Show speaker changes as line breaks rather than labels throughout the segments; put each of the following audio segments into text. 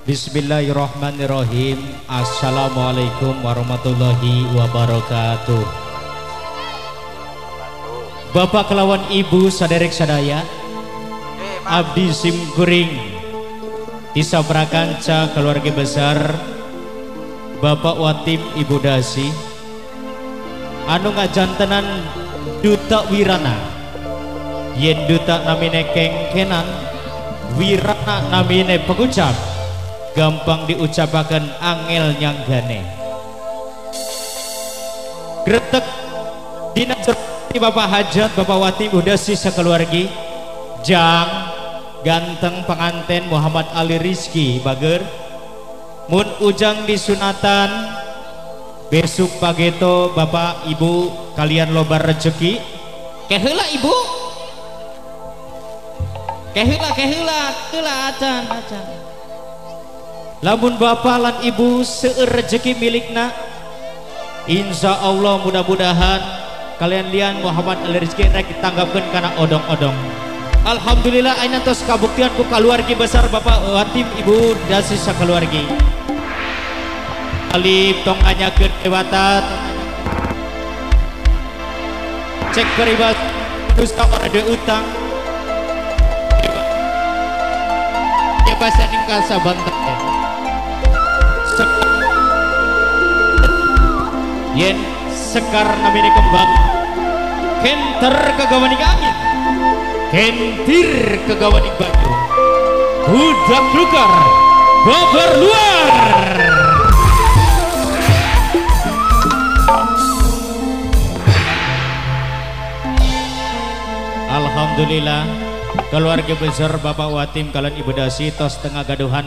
Bismillahirrahmanirrahim. Assalamualaikum warahmatullahi wabarakatuh. Bapak kelawan ibu saderek sadaya, abdi simkuring disabrakan ca keluarga besar Bapak Watim Ibu Dasi anu ngajantenan duta wirana, yen duta namine kengkenan, wirana namine pengucap, gampang diucapakan angel nyanggane. Gretek dina jerti Bapak Hajat Bapak Watim Ibu Dasi sakeluargi jang ganteng penganten Muhammad Ali Rizki Bager mun ujang disunatan besok pageto Bapak Ibu kalian lobar rezeki keheula ibu keheula teulah acan lamun Bapak lan Ibu seueur rezeki milikna insya Allah mudah-mudahan kalian lian Muhammad Ali Rizki rek ditanggapkeun kana odong-odong. Alhamdulillah ayeuna tos kabuktian ku kaluargi besar Bapak Watim Ibu Dasi sakeluargi. Alif tong anyakeun dewata cek peribad dusta orde utang bebasan ingkang sabantah yen sekar namine kembang kenter kagawaning angin kentir kagawaning banyu budak lukar babar luar. Alhamdulillah keluarga besar Bapak Watim kalian Ibu Dasi tos tengah gaduhan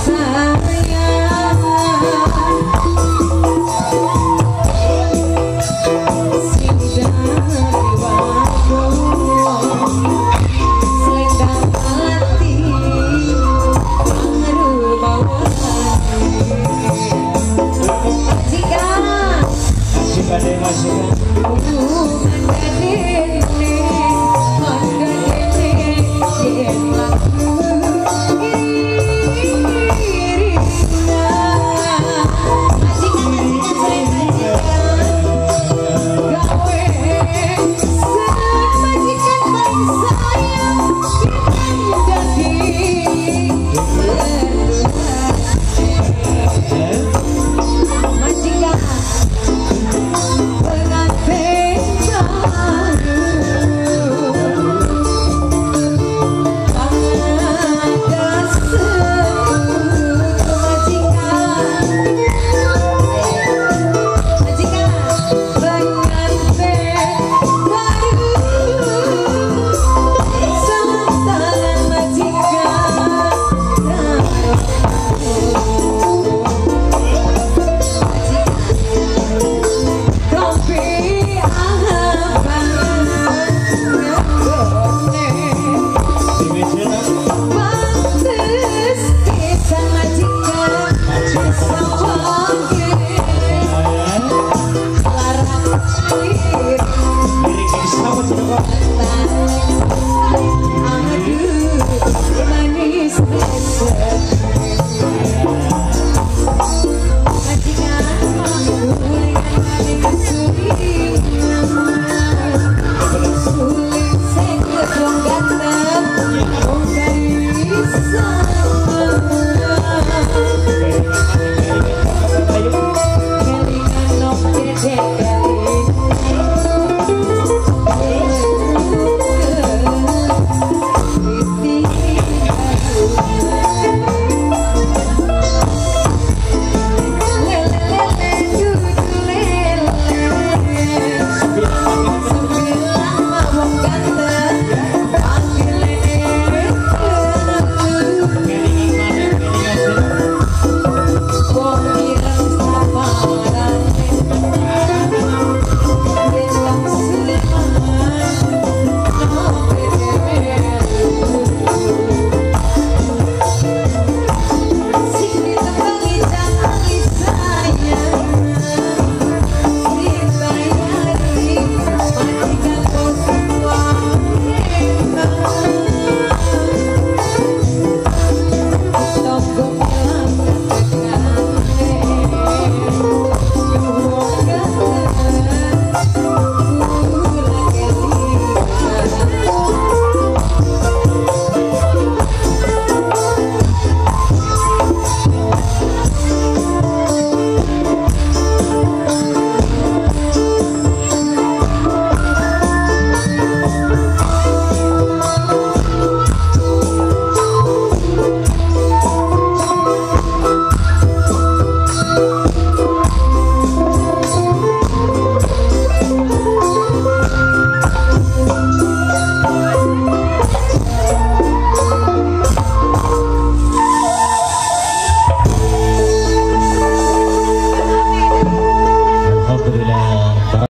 Majikan